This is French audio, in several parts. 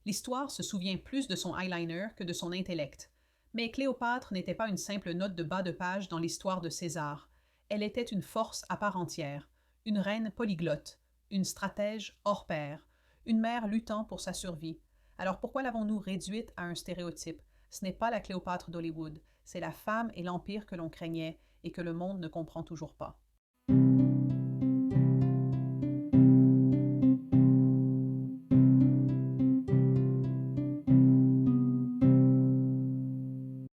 L'histoire se souvient plus de son eyeliner que de son intellect. Mais Cléopâtre n'était pas une simple note de bas de page dans l'histoire de César. Elle était une force à part entière, une reine polyglotte, une stratège hors pair, une mère luttant pour sa survie. Alors pourquoi l'avons-nous réduite à un stéréotype? Ce n'est pas la Cléopâtre d'Hollywood, c'est la femme et l'empire que l'on craignait et que le monde ne comprend toujours pas.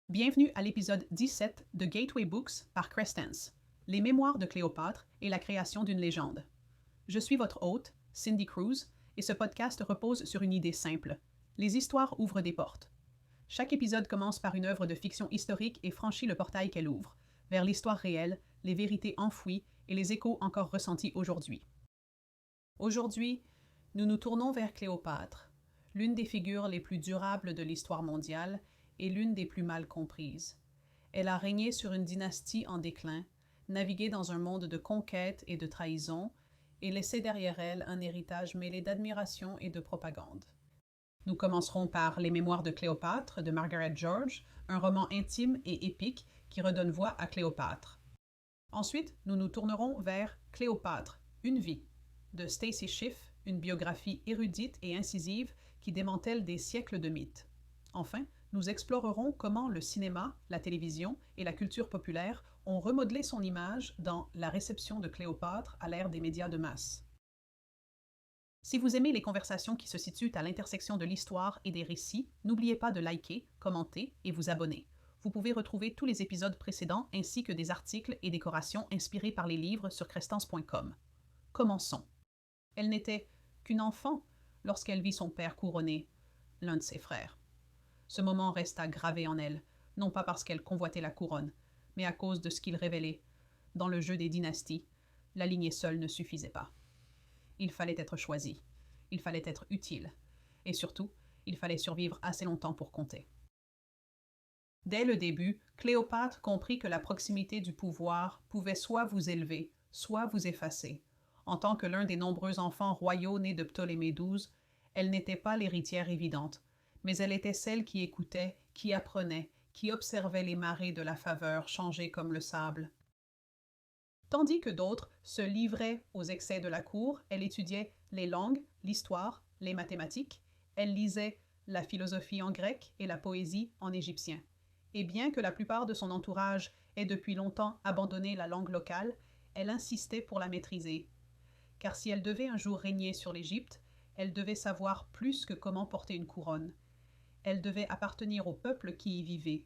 Bienvenue à l'épisode 17 de Gateway Books par Crescence, les mémoires de Cléopâtre et la création d'une légende. Je suis votre hôte, Cindy Cruz, et ce podcast repose sur une idée simple. Les histoires ouvrent des portes. Chaque épisode commence par une œuvre de fiction historique et franchit le portail qu'elle ouvre, vers l'histoire réelle, les vérités enfouies et les échos encore ressentis aujourd'hui. Aujourd'hui, nous nous tournons vers Cléopâtre, l'une des figures les plus durables de l'histoire mondiale et l'une des plus mal comprises. Elle a régné sur une dynastie en déclin, navigué dans un monde de conquête et de trahison, et laissé derrière elle un héritage mêlé d'admiration et de propagande. Nous commencerons par Les Mémoires de Cléopâtre de Margaret George, un roman intime et épique qui redonne voix à Cléopâtre. Ensuite, nous nous tournerons vers Cléopâtre, une vie, de Stacy Schiff, une biographie érudite et incisive qui démantèle des siècles de mythes. Enfin, nous explorerons comment le cinéma, la télévision et la culture populaire ont remodelé son image dans La réception de Cléopâtre à l'ère des médias de masse. Si vous aimez les conversations qui se situent à l'intersection de l'histoire et des récits, n'oubliez pas de liker, commenter et vous abonner. Vous pouvez retrouver tous les épisodes précédents ainsi que des articles et décorations inspirés par les livres sur crescence.com. Commençons. Elle n'était qu'une enfant lorsqu'elle vit son père couronner l'un de ses frères. Ce moment resta gravé en elle, non pas parce qu'elle convoitait la couronne, mais à cause de ce qu'il révélait. Dans le jeu des dynasties, la lignée seule ne suffisait pas. Il fallait être choisi, il fallait être utile, et surtout, il fallait survivre assez longtemps pour compter. Dès le début, Cléopâtre comprit que la proximité du pouvoir pouvait soit vous élever, soit vous effacer. En tant que l'un des nombreux enfants royaux nés de Ptolémée XII, elle n'était pas l'héritière évidente, mais elle était celle qui écoutait, qui apprenait, qui observait les marées de la faveur changer comme le sable. Tandis que d'autres se livraient aux excès de la cour, elle étudiait les langues, l'histoire, les mathématiques, elle lisait la philosophie en grec et la poésie en égyptien. Et bien que la plupart de son entourage ait depuis longtemps abandonné la langue locale, elle insistait pour la maîtriser. Car si elle devait un jour régner sur l'Égypte, elle devait savoir plus que comment porter une couronne. Elle devait appartenir au peuple qui y vivait.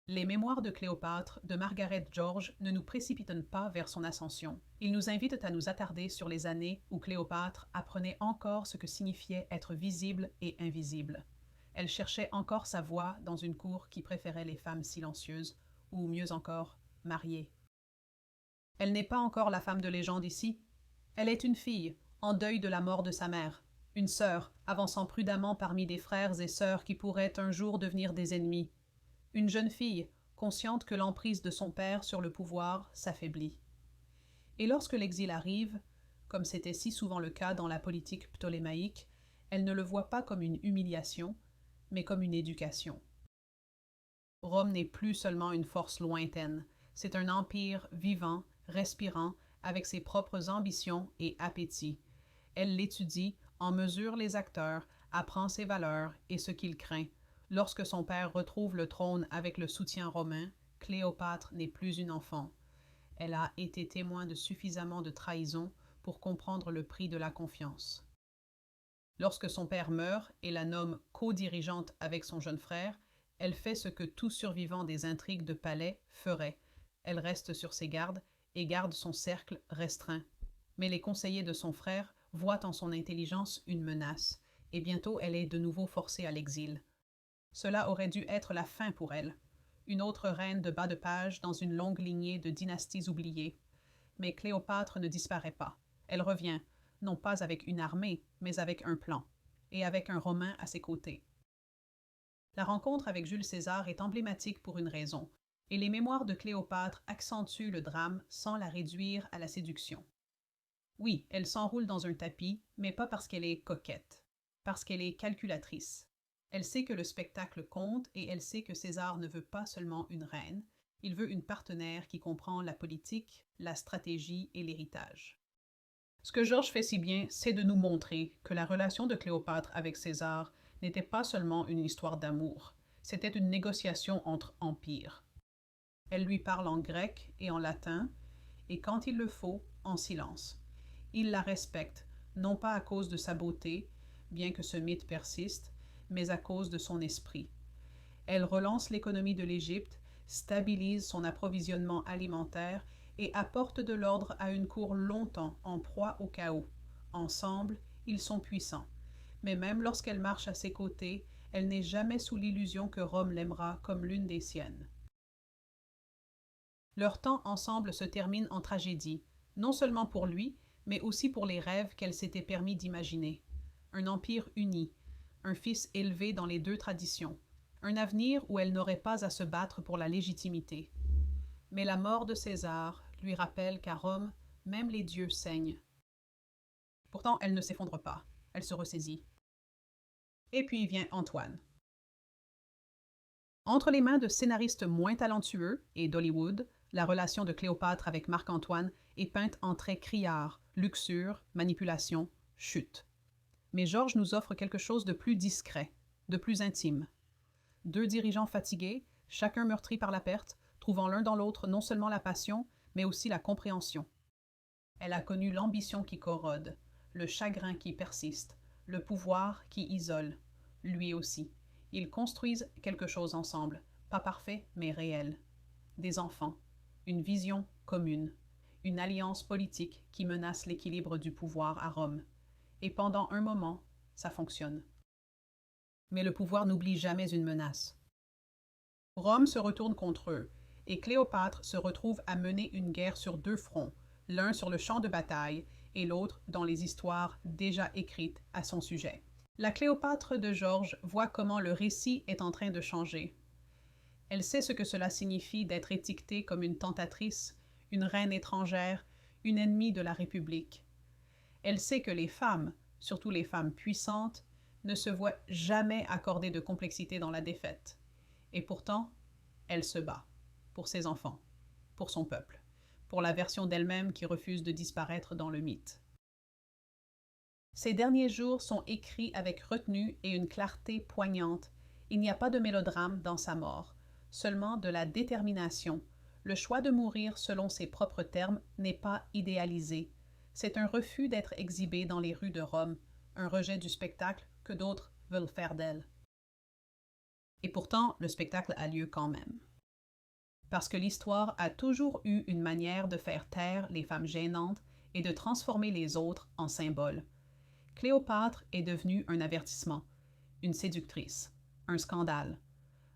Les Mémoires de Cléopâtre de Margaret George ne nous précipitent pas vers son ascension. Ils nous invitent à nous attarder sur les années où Cléopâtre apprenait encore ce que signifiait être visible et invisible. Elle cherchait encore sa voie dans une cour qui préférait les femmes silencieuses, ou mieux encore, mariées. Elle n'est pas encore la femme de légende ici. Elle est une fille, en deuil de la mort de sa mère, une sœur, avançant prudemment parmi des frères et sœurs qui pourraient un jour devenir des ennemis. Une jeune fille, consciente que l'emprise de son père sur le pouvoir s'affaiblit. Et lorsque l'exil arrive, comme c'était si souvent le cas dans la politique ptolémaïque, elle ne le voit pas comme une humiliation, mais comme une éducation. Rome n'est plus seulement une force lointaine, c'est un empire vivant, respirant, avec ses propres ambitions et appétits. Elle l'étudie, en mesure les acteurs, apprend ses valeurs et ce qu'il craint. Lorsque son père retrouve le trône avec le soutien romain, Cléopâtre n'est plus une enfant. Elle a été témoin de suffisamment de trahison pour comprendre le prix de la confiance. Lorsque son père meurt et la nomme co-dirigeante avec son jeune frère, elle fait ce que tout survivant des intrigues de palais ferait. Elle reste sur ses gardes et garde son cercle restreint. Mais les conseillers de son frère voient en son intelligence une menace, et bientôt elle est de nouveau forcée à l'exil. Cela aurait dû être la fin pour elle. Une autre reine de bas de page dans une longue lignée de dynasties oubliées. Mais Cléopâtre ne disparaît pas. Elle revient, non pas avec une armée, mais avec un plan, et avec un Romain à ses côtés. La rencontre avec Jules César est emblématique pour une raison, et les Mémoires de Cléopâtre accentuent le drame sans la réduire à la séduction. Oui, elle s'enroule dans un tapis, mais pas parce qu'elle est coquette. parce qu'elle est calculatrice. Elle sait que le spectacle compte et elle sait que César ne veut pas seulement une reine, il veut une partenaire qui comprend la politique, la stratégie et l'héritage. Ce que Georges fait si bien, c'est de nous montrer que la relation de Cléopâtre avec César n'était pas seulement une histoire d'amour, c'était une négociation entre empires. Elle lui parle en grec et en latin, et quand il le faut, en silence. Il la respecte, non pas à cause de sa beauté, bien que ce mythe persiste, mais à cause de son esprit. Elle relance l'économie de l'Égypte, stabilise son approvisionnement alimentaire et apporte de l'ordre à une cour longtemps en proie au chaos. Ensemble, ils sont puissants. Mais même lorsqu'elle marche à ses côtés, elle n'est jamais sous l'illusion que Rome l'aimera comme l'une des siennes. Leur temps ensemble se termine en tragédie, non seulement pour lui, mais aussi pour les rêves qu'elle s'était permis d'imaginer. Un empire uni, un fils élevé dans les deux traditions, un avenir où elle n'aurait pas à se battre pour la légitimité. Mais la mort de César lui rappelle qu'à Rome, même les dieux saignent. Pourtant, elle ne s'effondre pas, elle se ressaisit. Et puis vient Antoine. Entre les mains de scénaristes moins talentueux et d'Hollywood, la relation de Cléopâtre avec Marc-Antoine est peinte en traits criards, luxure, manipulation, chute. Mais Georges nous offre quelque chose de plus discret, de plus intime. Deux dirigeants fatigués, chacun meurtri par la perte, trouvant l'un dans l'autre non seulement la passion, mais aussi la compréhension. Elle a connu l'ambition qui corrode, le chagrin qui persiste, le pouvoir qui isole. Lui aussi. Ils construisent quelque chose ensemble, pas parfait, mais réel. Des enfants, une vision commune, une alliance politique qui menace l'équilibre du pouvoir à Rome. Et pendant un moment, ça fonctionne. Mais le pouvoir n'oublie jamais une menace. Rome se retourne contre eux, et Cléopâtre se retrouve à mener une guerre sur deux fronts, l'un sur le champ de bataille et l'autre dans les histoires déjà écrites à son sujet. La Cléopâtre de Georges voit comment le récit est en train de changer. Elle sait ce que cela signifie d'être étiquetée comme une tentatrice, une reine étrangère, une ennemie de la République. Elle sait que les femmes, surtout les femmes puissantes, ne se voient jamais accorder de complexité dans la défaite. Et pourtant, elle se bat, pour ses enfants, pour son peuple, pour la version d'elle-même qui refuse de disparaître dans le mythe. Ces derniers jours sont écrits avec retenue et une clarté poignante. Il n'y a pas de mélodrame dans sa mort, seulement de la détermination. Le choix de mourir selon ses propres termes n'est pas idéalisé. C'est un refus d'être exhibé dans les rues de Rome, un rejet du spectacle que d'autres veulent faire d'elle. Et pourtant, le spectacle a lieu quand même. Parce que l'histoire a toujours eu une manière de faire taire les femmes gênantes et de transformer les autres en symboles. Cléopâtre est devenue un avertissement, une séductrice, un scandale,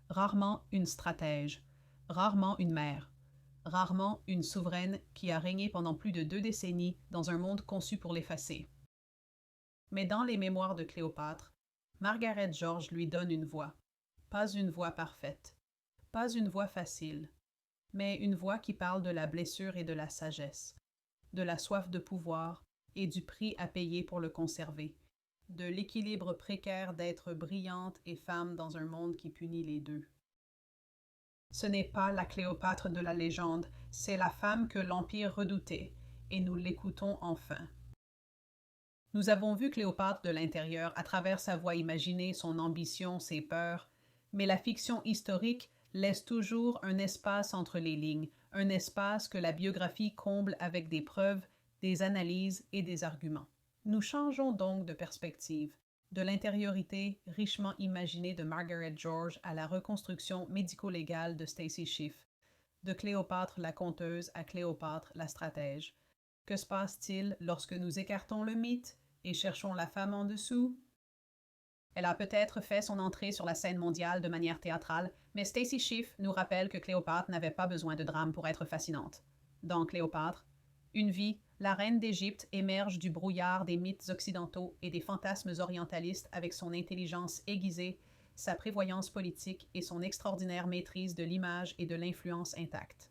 rarement une stratège, rarement une mère, rarement une souveraine qui a régné pendant plus de 2 décennies dans un monde conçu pour l'effacer. Mais dans les mémoires de Cléopâtre, Margaret George lui donne une voix, pas une voix parfaite, pas une voix facile, mais une voix qui parle de la blessure et de la sagesse, de la soif de pouvoir et du prix à payer pour le conserver, de l'équilibre précaire d'être brillante et femme dans un monde qui punit les deux. Ce n'est pas la Cléopâtre de la légende, c'est la femme que l'Empire redoutait, et nous l'écoutons enfin. Nous avons vu Cléopâtre de l'intérieur à travers sa voix imaginée, son ambition, ses peurs, mais la fiction historique laisse toujours un espace entre les lignes, un espace que la biographie comble avec des preuves, des analyses et des arguments. Nous changeons donc de perspective, de l'intériorité richement imaginée de Margaret George à la reconstruction médico-légale de Stacy Schiff, de Cléopâtre la conteuse à Cléopâtre la stratège. Que se passe-t-il lorsque nous écartons le mythe et cherchons la femme en dessous? Elle a peut-être fait son entrée sur la scène mondiale de manière théâtrale, mais Stacy Schiff nous rappelle que Cléopâtre n'avait pas besoin de drame pour être fascinante. Dans Cléopâtre, une vie, la reine d'Égypte émerge du brouillard des mythes occidentaux et des fantasmes orientalistes avec son intelligence aiguisée, sa prévoyance politique et son extraordinaire maîtrise de l'image et de l'influence intacte.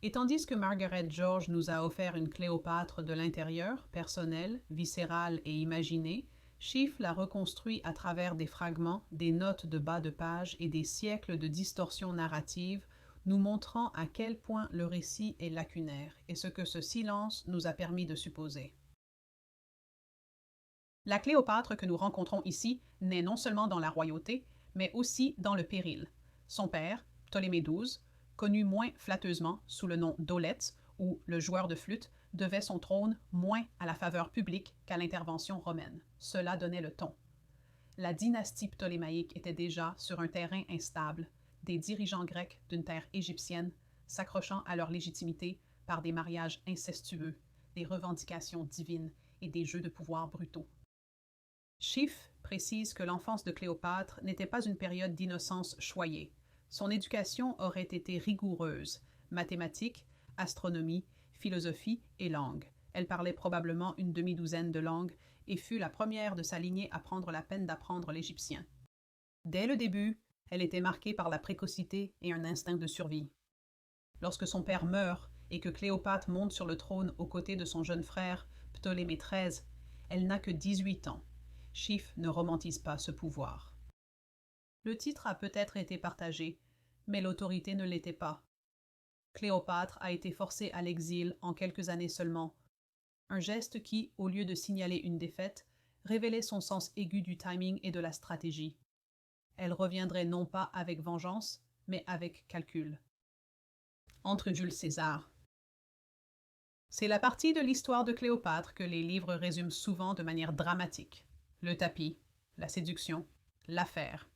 Et tandis que Margaret George nous a offert une Cléopâtre de l'intérieur, personnelle, viscérale et imaginée, Schiff l'a reconstruit à travers des fragments, des notes de bas de page et des siècles de distorsion narrative, nous montrant à quel point le récit est lacunaire et ce que ce silence nous a permis de supposer. La Cléopâtre que nous rencontrons ici naît non seulement dans la royauté, mais aussi dans le péril. Son père, Ptolémée XII, connu moins flatteusement sous le nom d'Auletes ou le joueur de flûte, devait son trône moins à la faveur publique qu'à l'intervention romaine. Cela donnait le ton. La dynastie ptolémaïque était déjà sur un terrain instable, des dirigeants grecs d'une terre égyptienne s'accrochant à leur légitimité par des mariages incestueux, des revendications divines et des jeux de pouvoir brutaux. Schiff précise que l'enfance de Cléopâtre n'était pas une période d'innocence choyée. Son éducation aurait été rigoureuse, mathématiques, astronomie, philosophie et langue. Elle parlait probablement une demi-douzaine de langues et fut la première de sa lignée à prendre la peine d'apprendre l'égyptien. Dès le début, elle était marquée par la précocité et un instinct de survie. Lorsque son père meurt et que Cléopâtre monte sur le trône aux côtés de son jeune frère, Ptolémée XIII, elle n'a que 18 ans. Schiff ne romantise pas ce pouvoir. Le titre a peut-être été partagé, mais l'autorité ne l'était pas. Cléopâtre a été forcée à l'exil en quelques années seulement, un geste qui, au lieu de signaler une défaite, révélait son sens aigu du timing et de la stratégie. Elle reviendrait non pas avec vengeance, mais avec calcul. Entre Jules César. C'est la partie de l'histoire de Cléopâtre que les livres résument souvent de manière dramatique. Le tapis, la séduction, l'affaire.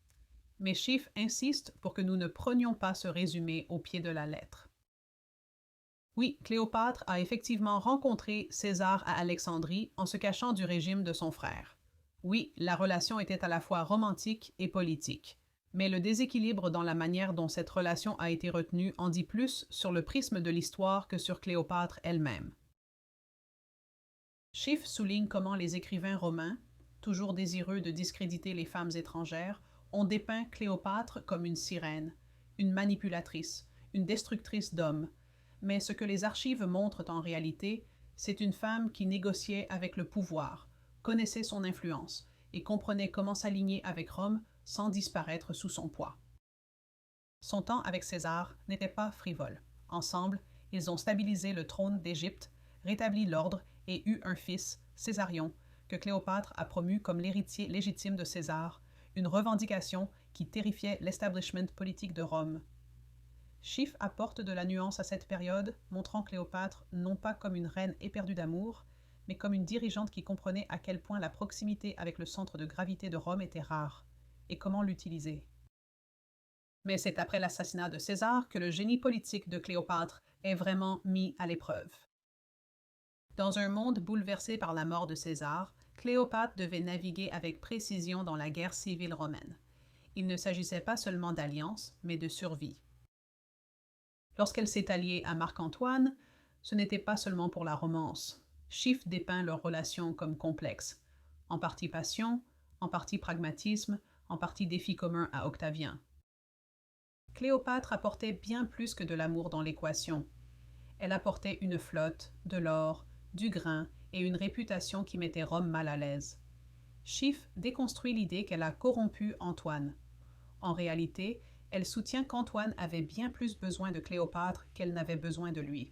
Mais Schiff insiste pour que nous ne prenions pas ce résumé au pied de la lettre. Oui, Cléopâtre a effectivement rencontré César à Alexandrie en se cachant du régime de son frère. Oui, la relation était à la fois romantique et politique. Mais le déséquilibre dans la manière dont cette relation a été retenue en dit plus sur le prisme de l'histoire que sur Cléopâtre elle-même. Schiff souligne comment les écrivains romains, toujours désireux de discréditer les femmes étrangères, ont dépeint Cléopâtre comme une sirène, une manipulatrice, une destructrice d'hommes. Mais ce que les archives montrent en réalité, c'est une femme qui négociait avec le pouvoir, connaissait son influence et comprenait comment s'aligner avec Rome sans disparaître sous son poids. Son temps avec César n'était pas frivole. Ensemble, ils ont stabilisé le trône d'Égypte, rétabli l'ordre et eu un fils, Césarion, que Cléopâtre a promu comme l'héritier légitime de César, une revendication qui terrifiait l'establishment politique de Rome. Schiff apporte de la nuance à cette période, montrant Cléopâtre non pas comme une reine éperdue d'amour, mais comme une dirigeante qui comprenait à quel point la proximité avec le centre de gravité de Rome était rare, et comment l'utiliser. Mais c'est après l'assassinat de César que le génie politique de Cléopâtre est vraiment mis à l'épreuve. Dans un monde bouleversé par la mort de César, Cléopâtre devait naviguer avec précision dans la guerre civile romaine. Il ne s'agissait pas seulement d'alliance, mais de survie. Lorsqu'elle s'est alliée à Marc-Antoine, ce n'était pas seulement pour la romance. Schiff dépeint leur relation comme complexe, en partie passion, en partie pragmatisme, en partie défi commun à Octavien. Cléopâtre apportait bien plus que de l'amour dans l'équation. Elle apportait une flotte, de l'or, du grain et une réputation qui mettait Rome mal à l'aise. Schiff déconstruit l'idée qu'elle a corrompu Antoine. En réalité, elle soutient qu'Antoine avait bien plus besoin de Cléopâtre qu'elle n'avait besoin de lui.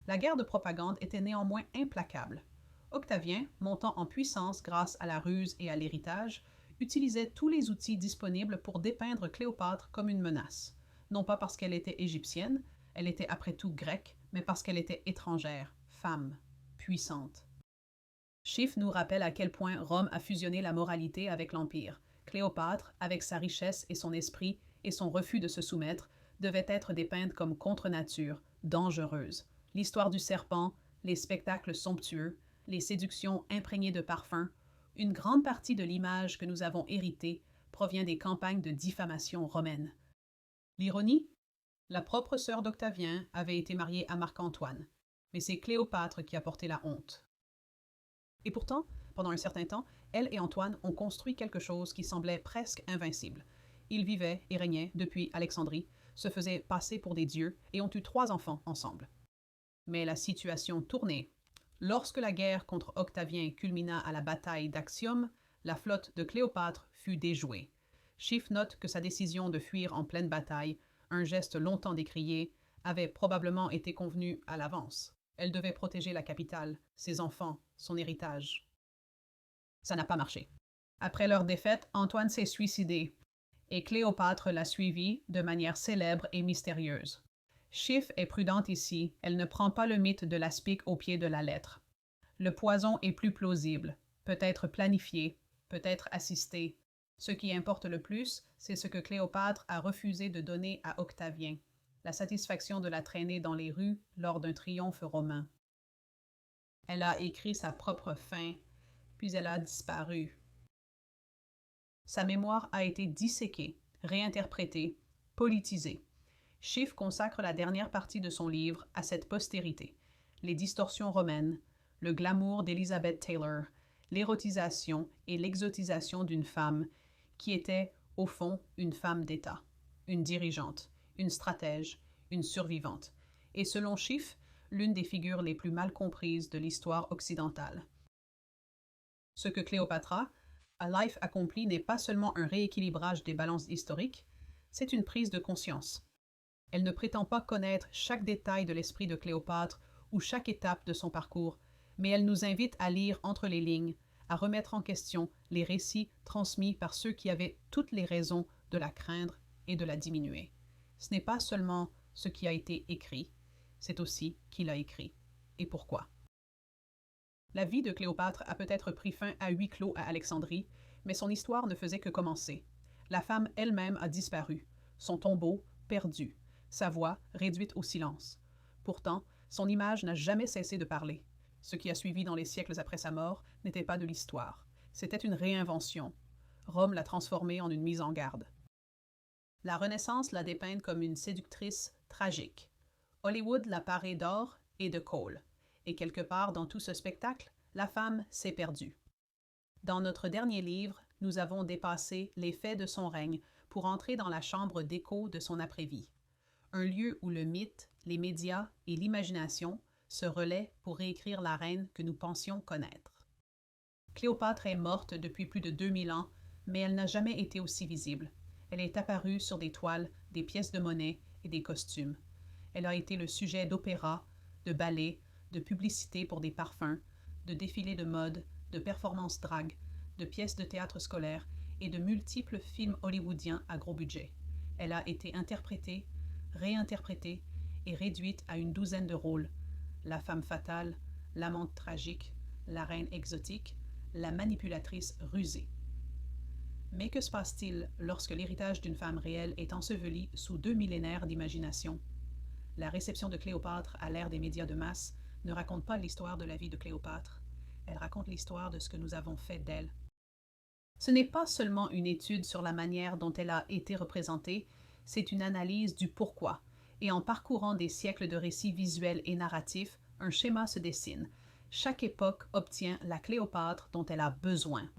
La guerre de propagande était néanmoins implacable. Octavien, montant en puissance grâce à la ruse et à l'héritage, utilisait tous les outils disponibles pour dépeindre Cléopâtre comme une menace. Non pas parce qu'elle était égyptienne, elle était après tout grecque, mais parce qu'elle était étrangère, femme, puissante. Schiff nous rappelle à quel point Rome a fusionné la moralité avec l'Empire. Cléopâtre, avec sa richesse et son esprit et son refus de se soumettre, devait être dépeinte comme contre-nature, dangereuse. L'histoire du serpent, les spectacles somptueux, les séductions imprégnées de parfums, une grande partie de l'image que nous avons héritée provient des campagnes de diffamation romaines. L'ironie? La propre sœur d'Octavien avait été mariée à Marc-Antoine, mais c'est Cléopâtre qui a porté la honte. Et pourtant, pendant un certain temps, elle et Antoine ont construit quelque chose qui semblait presque invincible. Ils vivaient et régnaient depuis Alexandrie, se faisaient passer pour des dieux et ont eu 3 enfants ensemble. Mais la situation tournait. Lorsque la guerre contre Octavien culmina à la bataille d'Actium, La flotte de Cléopâtre fut déjouée. Schiff note que sa décision de fuir en pleine bataille, un geste longtemps décrié, avait probablement été convenue à l'avance. Elle devait protéger la capitale, ses enfants, son héritage. Ça n'a pas marché. Après leur défaite, Antoine s'est suicidé et Cléopâtre l'a suivi de manière célèbre et mystérieuse. Schiff est prudente ici, elle ne prend pas le mythe de l'aspic au pied de la lettre. Le poison est plus plausible, peut-être planifié, peut-être assisté. Ce qui importe le plus, c'est ce que Cléopâtre a refusé de donner à Octavien, la satisfaction de la traîner dans les rues lors d'un triomphe romain. Elle a écrit sa propre fin, puis elle a disparu. Sa mémoire a été disséquée, réinterprétée, politisée. Schiff consacre la dernière partie de son livre à cette postérité, les distorsions romaines, le glamour d'Elizabeth Taylor, l'érotisation et l'exotisation d'une femme qui était, au fond, une femme d'État, une dirigeante, une stratège, une survivante, et selon Schiff, l'une des figures les plus mal comprises de l'histoire occidentale. Ce que Cléopâtra, A Life accompli, n'est pas seulement un rééquilibrage des balances historiques, c'est une prise de conscience. Elle ne prétend pas connaître chaque détail de l'esprit de Cléopâtre ou chaque étape de son parcours, mais elle nous invite à lire entre les lignes, à remettre en question les récits transmis par ceux qui avaient toutes les raisons de la craindre et de la diminuer. Ce n'est pas seulement ce qui a été écrit, c'est aussi qui l'a écrit et pourquoi. La vie de Cléopâtre a peut-être pris fin à huis clos à Alexandrie, mais son histoire ne faisait que commencer. La femme elle-même a disparu, son tombeau perdu, sa voix réduite au silence. Pourtant, son image n'a jamais cessé de parler. Ce qui a suivi dans les siècles après sa mort n'était pas de l'histoire, c'était une réinvention. Rome l'a transformée en une mise en garde. La Renaissance l'a dépeinte comme une séductrice tragique. Hollywood l'a parée d'or et de colle. Et quelque part dans tout ce spectacle, la femme s'est perdue. Dans notre dernier livre, nous avons dépassé les faits de son règne pour entrer dans la chambre d'écho de son après-vie. Un lieu où le mythe, les médias et l'imagination se relaient pour réécrire la reine que nous pensions connaître. Cléopâtre est morte depuis plus de 2000 ans, mais elle n'a jamais été aussi visible. Elle est apparue sur des toiles, des pièces de monnaie et des costumes. Elle a été le sujet d'opéras, de ballets, de publicités pour des parfums, de défilés de mode, de performances drag, de pièces de théâtre scolaire et de multiples films hollywoodiens à gros budget. Elle a été interprétée, réinterprétée et réduite à une douzaine de rôles. La femme fatale, l'amante tragique, la reine exotique, la manipulatrice rusée. Mais que se passe-t-il lorsque l'héritage d'une femme réelle est enseveli sous 2 millénaires d'imagination? La réception de Cléopâtre à l'ère des médias de masse ne raconte pas l'histoire de la vie de Cléopâtre, elle raconte l'histoire de ce que nous avons fait d'elle. Ce n'est pas seulement une étude sur la manière dont elle a été représentée, c'est une analyse du pourquoi, et en parcourant des siècles de récits visuels et narratifs, un schéma se dessine. Chaque époque obtient la Cléopâtre dont elle a besoin.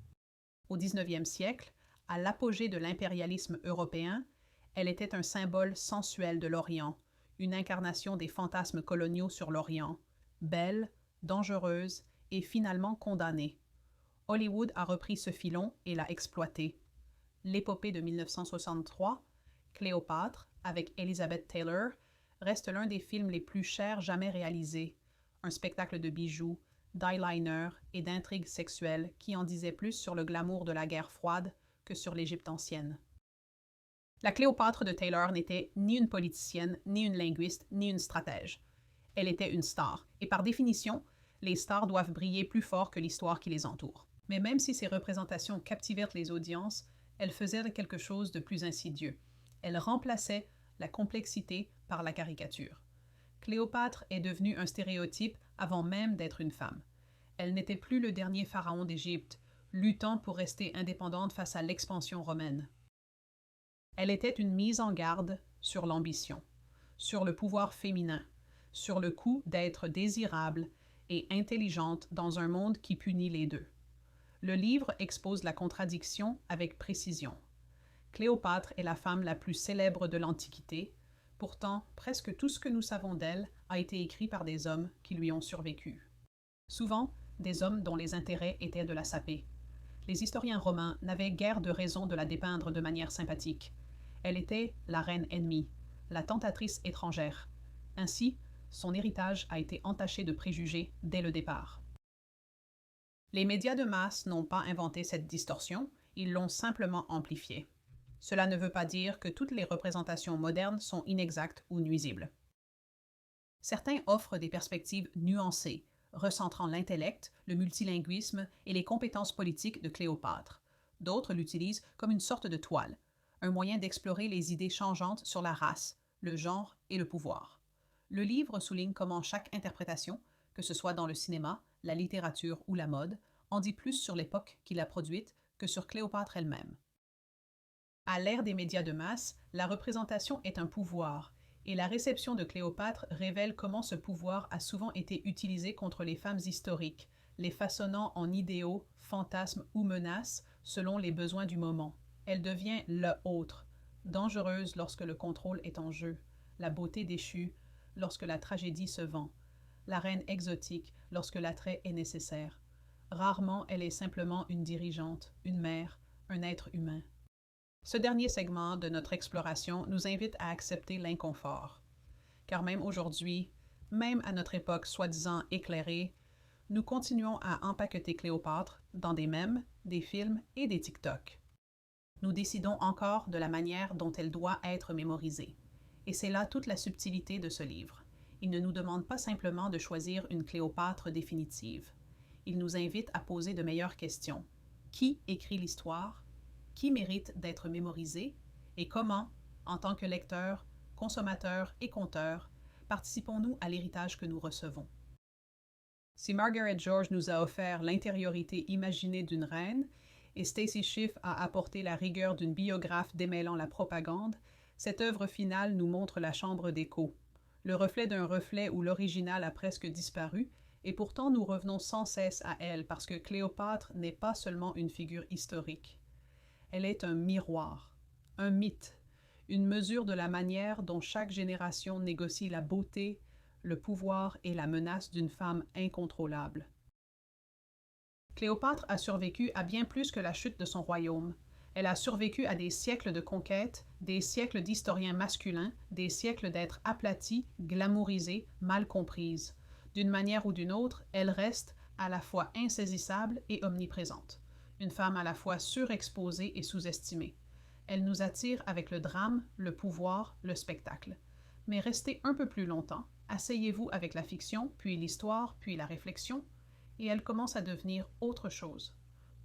Au 19e siècle, à l'apogée de l'impérialisme européen, elle était un symbole sensuel de l'Orient, une incarnation des fantasmes coloniaux sur l'Orient, belle, dangereuse et finalement condamnée. Hollywood a repris ce filon et l'a exploité. L'épopée de 1963, Cléopâtre, avec Elizabeth Taylor, reste l'un des films les plus chers jamais réalisés. Un spectacle de bijoux, d'eyeliner et d'intrigues sexuelles qui en disait plus sur le glamour de la guerre froide que sur l'Égypte ancienne. La Cléopâtre de Taylor n'était ni une politicienne, ni une linguiste, ni une stratège. Elle était une star, et par définition, les stars doivent briller plus fort que l'histoire qui les entoure. Mais même si ces représentations captivèrent les audiences, elles faisaient quelque chose de plus insidieux. Elles remplaçaient la complexité par la caricature. Cléopâtre est devenue un stéréotype avant même d'être une femme. Elle n'était plus le dernier pharaon d'Égypte, luttant pour rester indépendante face à l'expansion romaine. Elle était une mise en garde sur l'ambition, sur le pouvoir féminin, sur le coût d'être désirable et intelligente dans un monde qui punit les deux. Le livre expose la contradiction avec précision. Cléopâtre est la femme la plus célèbre de l'Antiquité, pourtant presque tout ce que nous savons d'elle a été écrit par des hommes qui lui ont survécu. Souvent, des hommes dont les intérêts étaient de la saper. Les historiens romains n'avaient guère de raison de la dépeindre de manière sympathique. Elle était la reine ennemie, la tentatrice étrangère. Ainsi, son héritage a été entaché de préjugés dès le départ. Les médias de masse n'ont pas inventé cette distorsion, ils l'ont simplement amplifiée. Cela ne veut pas dire que toutes les représentations modernes sont inexactes ou nuisibles. Certains offrent des perspectives nuancées, recentrant l'intellect, le multilinguisme et les compétences politiques de Cléopâtre. D'autres l'utilisent comme une sorte de toile, un moyen d'explorer les idées changeantes sur la race, le genre et le pouvoir. Le livre souligne comment chaque interprétation, que ce soit dans le cinéma, la littérature ou la mode, en dit plus sur l'époque qui l'a produite que sur Cléopâtre elle-même. À l'ère des médias de masse, la représentation est un pouvoir, et la réception de Cléopâtre révèle comment ce pouvoir a souvent été utilisé contre les femmes historiques, les façonnant en idéaux, fantasmes ou menaces selon les besoins du moment. Elle devient le autre, dangereuse lorsque le contrôle est en jeu, la beauté déchue lorsque la tragédie se vend, la reine exotique lorsque l'attrait est nécessaire. Rarement elle est simplement une dirigeante, une mère, un être humain. Ce dernier segment de notre exploration nous invite à accepter l'inconfort. Car même aujourd'hui, même à notre époque soi-disant éclairée, nous continuons à empaqueter Cléopâtre dans des mèmes, des films et des TikTok. Nous décidons encore de la manière dont elle doit être mémorisée. Et c'est là toute la subtilité de ce livre. Il ne nous demande pas simplement de choisir une Cléopâtre définitive. Il nous invite à poser de meilleures questions. Qui écrit l'histoire? Qui mérite d'être mémorisé? Et comment, en tant que lecteurs, consommateurs et conteurs, participons-nous à l'héritage que nous recevons? Si Margaret George nous a offert l'intériorité imaginée d'une reine et Stacy Schiff a apporté la rigueur d'une biographe démêlant la propagande, cette œuvre finale nous montre la chambre d'écho, le reflet d'un reflet où l'original a presque disparu, et pourtant nous revenons sans cesse à elle parce que Cléopâtre n'est pas seulement une figure historique. Elle est un miroir, un mythe, une mesure de la manière dont chaque génération négocie la beauté, le pouvoir et la menace d'une femme incontrôlable. Cléopâtre a survécu à bien plus que la chute de son royaume. Elle a survécu à des siècles de conquêtes, des siècles d'historiens masculins, des siècles d'êtres aplatis, glamourisés, mal comprises. D'une manière ou d'une autre, elle reste à la fois insaisissable et omniprésente. Une femme à la fois surexposée et sous-estimée. Elle nous attire avec le drame, le pouvoir, le spectacle. Mais restez un peu plus longtemps, asseyez-vous avec la fiction, puis l'histoire, puis la réflexion, et elle commence à devenir autre chose.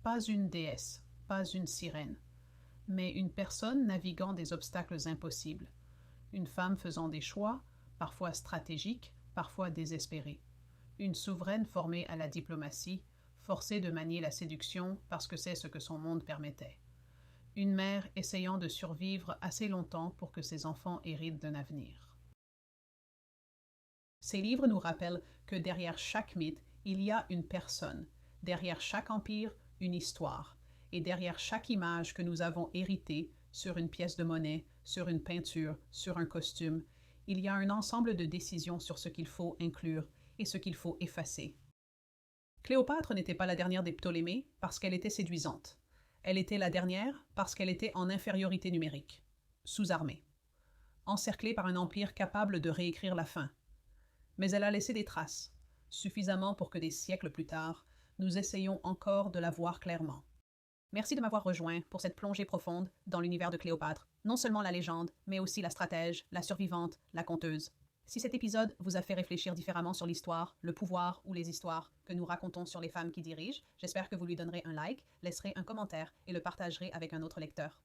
Pas une déesse, pas une sirène, mais une personne naviguant des obstacles impossibles. Une femme faisant des choix, parfois stratégiques, parfois désespérés. Une souveraine formée à la diplomatie, forcée de manier la séduction parce que c'est ce que son monde permettait. Une mère essayant de survivre assez longtemps pour que ses enfants héritent d'un avenir. Ces livres nous rappellent que derrière chaque mythe, il y a une personne, derrière chaque empire, une histoire, et derrière chaque image que nous avons héritée sur une pièce de monnaie, sur une peinture, sur un costume, il y a un ensemble de décisions sur ce qu'il faut inclure et ce qu'il faut effacer. Cléopâtre n'était pas la dernière des Ptolémées parce qu'elle était séduisante. Elle était la dernière parce qu'elle était en infériorité numérique, sous-armée, encerclée par un empire capable de réécrire la fin. Mais elle a laissé des traces, suffisamment pour que des siècles plus tard, nous essayions encore de la voir clairement. Merci de m'avoir rejoint pour cette plongée profonde dans l'univers de Cléopâtre, non seulement la légende, mais aussi la stratège, la survivante, la conteuse. Si cet épisode vous a fait réfléchir différemment sur l'histoire, le pouvoir ou les histoires que nous racontons sur les femmes qui dirigent, j'espère que vous lui donnerez un like, laisserez un commentaire et le partagerez avec un autre lecteur.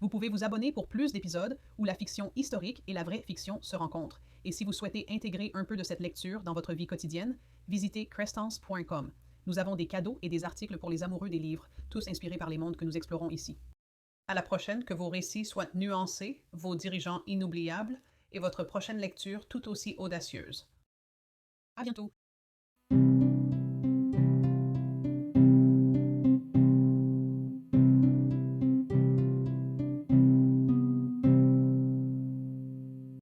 Vous pouvez vous abonner pour plus d'épisodes où la fiction historique et la vraie fiction se rencontrent. Et si vous souhaitez intégrer un peu de cette lecture dans votre vie quotidienne, visitez crestance.com. Nous avons des cadeaux et des articles pour les amoureux des livres, tous inspirés par les mondes que nous explorons ici. À la prochaine, que vos récits soient nuancés, vos dirigeants inoubliables et votre prochaine lecture tout aussi audacieuse. À bientôt!